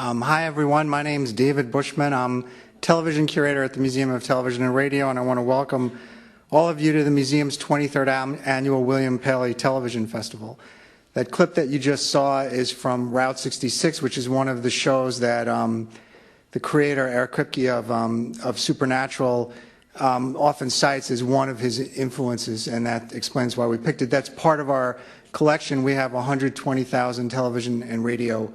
Hi, everyone. My name is David Bushman. I'm television curator at the Museum of Television and Radio, and I want to welcome all of you to the museum's 23rd annual William Paley Television Festival. That clip that you just saw is from Route 66, which is one of the shows that the creator, Eric Kripke of Supernatural, often cites as one of his influences, and that explains why we picked it. That's part of our collection. We have 120,000 television and radio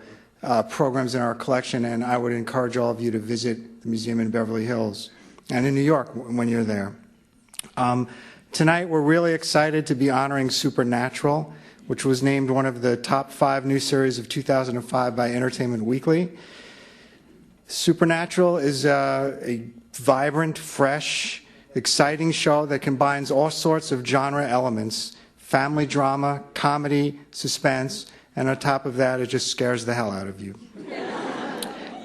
programs in our collection, and I would encourage all of you to visit the museum in Beverly Hills and in New York when you're there. Tonight we're really excited to be honoring Supernatural, which was named one of the top 5 new series of 2005 by Entertainment Weekly. Supernatural is a vibrant, fresh, exciting show that combines all sorts of genre elements: family drama, comedy, suspense, and on top of that, it just scares the hell out of you.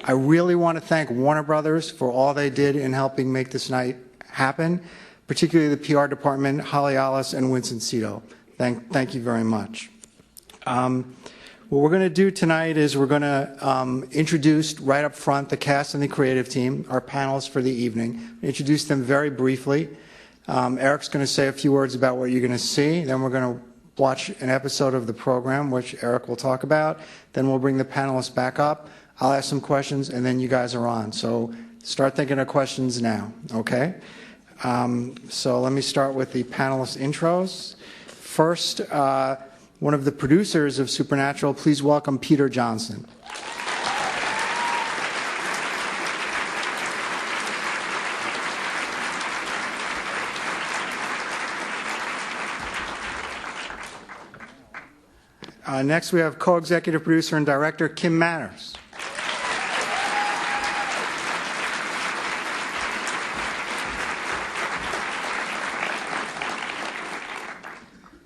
I really want to thank Warner Brothers for all they did in helping make this night happen, particularly the PR department, Holly Alice and Winston Cito. Thank you very much. What we're going to do tonight is we're going to introduce right up front the cast and the creative team, our panelists for the evening. Introduce them very briefly. Eric's going to say a few words about what you're going to see. Then we're going to watch an episode of the program, which Eric will talk about. Then we'll bring the panelists back up. I'll ask some questions, and then you guys are on. So start thinking of questions now, okay? So let me start with the panelist intros. First, one of the producers of Supernatural, please welcome Peter Johnson. Next, we have co-executive producer and director Kim Manners.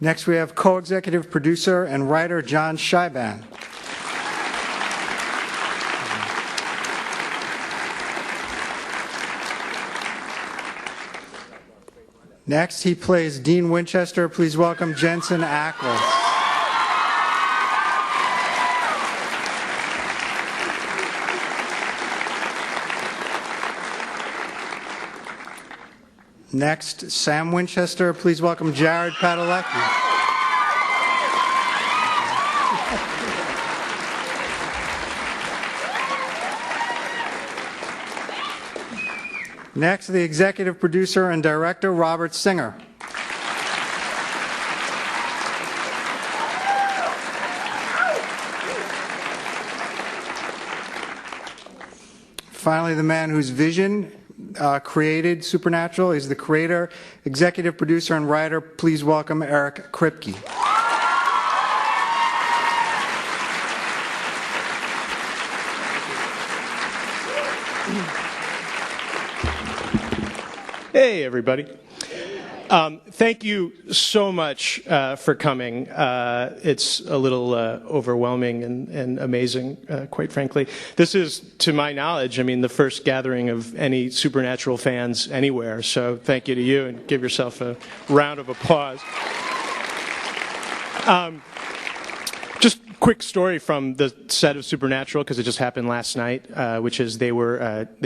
Next, we have co-executive producer and writer John Scheiban. Next, he plays Dean Winchester. Please welcome Jensen Ackles. Next, Sam Winchester. Please welcome Jared Padalecki. Next, the executive producer and director, Robert Singer. Finally, the man whose vision created Supernatural is the creator, executive producer, and writer. Please welcome Eric Kripke. Hey, everybody. Thank you so much for coming. It's a little overwhelming and amazing, quite frankly. This is, to my knowledge, the first gathering of any Supernatural fans anywhere. So thank you to you, and give yourself a round of applause. Just quick story from the set of Supernatural, because it just happened last night, which is they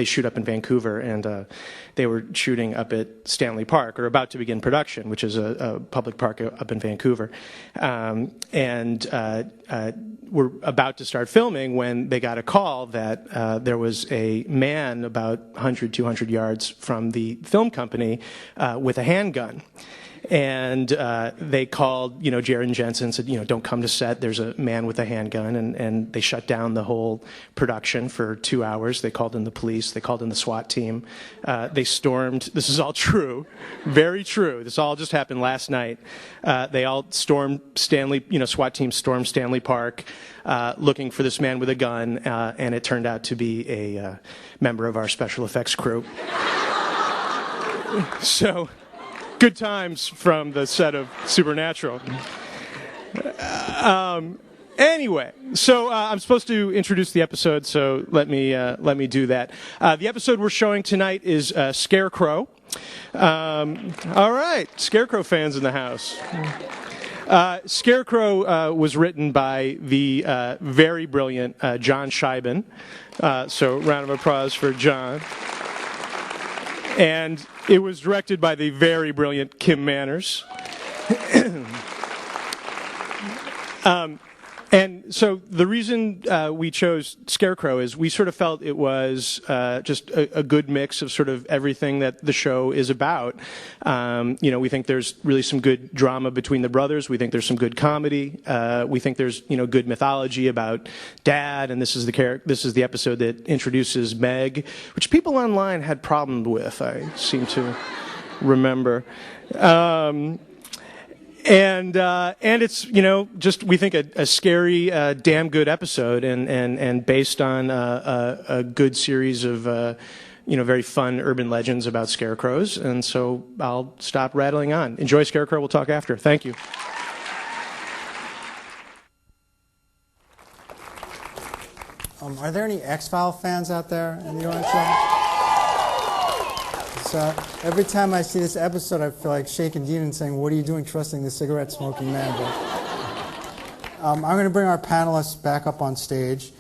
shoot up in Vancouver, and they were shooting up at Stanley Park, or about to begin production, which is a public park up in Vancouver. And we're about to start filming when they got a call that there was a man about 100, 200 yards from the film company with a handgun. And they called, Jared and Jensen, said, don't come to set. There's a man with a handgun. And they shut down the whole production for 2 hours. They called in the police. They called in the SWAT team. They stormed. This is all true. Very true. This all just happened last night. They all stormed SWAT team stormed Stanley Park looking for this man with a gun. And it turned out to be a member of our special effects crew. So... good times from the set of Supernatural. Anyway, so I'm supposed to introduce the episode, so let me do that. The episode we're showing tonight is Scarecrow. All right, Scarecrow fans in the house. Scarecrow was written by the very brilliant John Scheiben. So round of applause for John. And it was directed by the very brilliant Kim Manners. And so the reason we chose Scarecrow is we sort of felt it was just a good mix of sort of everything that the show is about. We think there's really some good drama between the brothers. We think there's some good comedy. We think there's good mythology about Dad, and this is the episode that introduces Meg, which people online had problems with. I seem to remember. And it's just we think a scary, damn good episode, and based on a good series of very fun urban legends about scarecrows. And so I'll stop rattling on. Enjoy Scarecrow. We'll talk after. Thank you. Are there any X-Files fans out there in the audience? So every time I see this episode, I feel like shaking Dean and saying, "What are you doing trusting the cigarette-smoking man?" But, I'm going to bring our panelists back up on stage.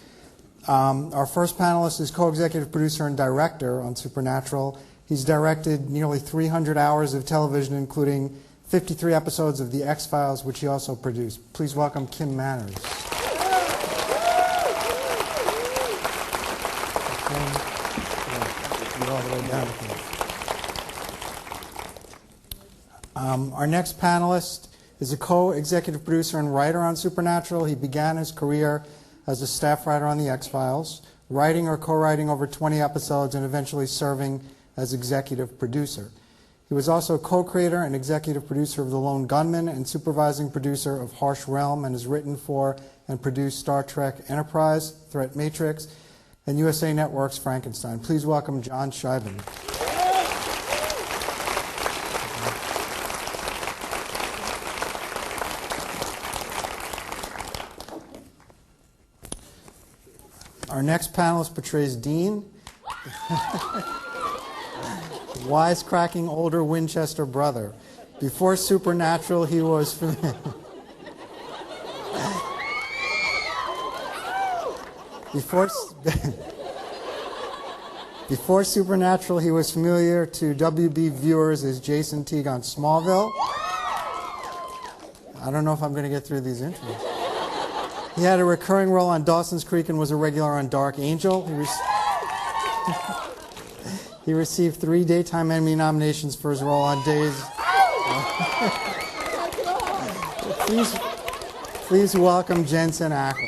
Our first panelist is co-executive producer and director on Supernatural. He's directed nearly 300 hours of television, including 53 episodes of The X-Files, which he also produced. Please welcome Kim Manners. Our next panelist is a co-executive producer and writer on Supernatural. He began his career as a staff writer on The X-Files, writing or co-writing over 20 episodes and eventually serving as executive producer. He was also co-creator and executive producer of The Lone Gunman and supervising producer of Harsh Realm, and has written for and produced Star Trek Enterprise, Threat Matrix, and USA Network's Frankenstein. Please welcome John Scheiben. Our next panelist portrays Dean, wisecracking older Winchester brother. Before Supernatural, he was Before Supernatural, he was familiar to WB viewers as Jason Teague on Smallville. I don't know if I'm going to get through these intros. He had a recurring role on Dawson's Creek and was a regular on Dark Angel. He received 3 Daytime Emmy nominations for his role on Days. Please welcome Jensen Ackles.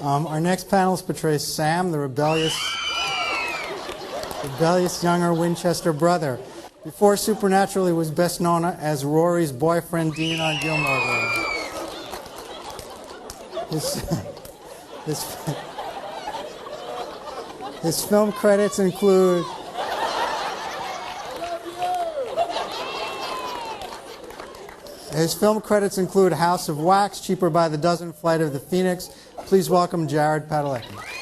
Our next panelist portrays Sam, the rebellious younger Winchester brother. Before Supernatural, he was best known as Rory's boyfriend, Dean, on Gilmore Girls. His film credits include House of Wax, Cheaper by the Dozen, Flight of the Phoenix. Please welcome Jared Padalecki.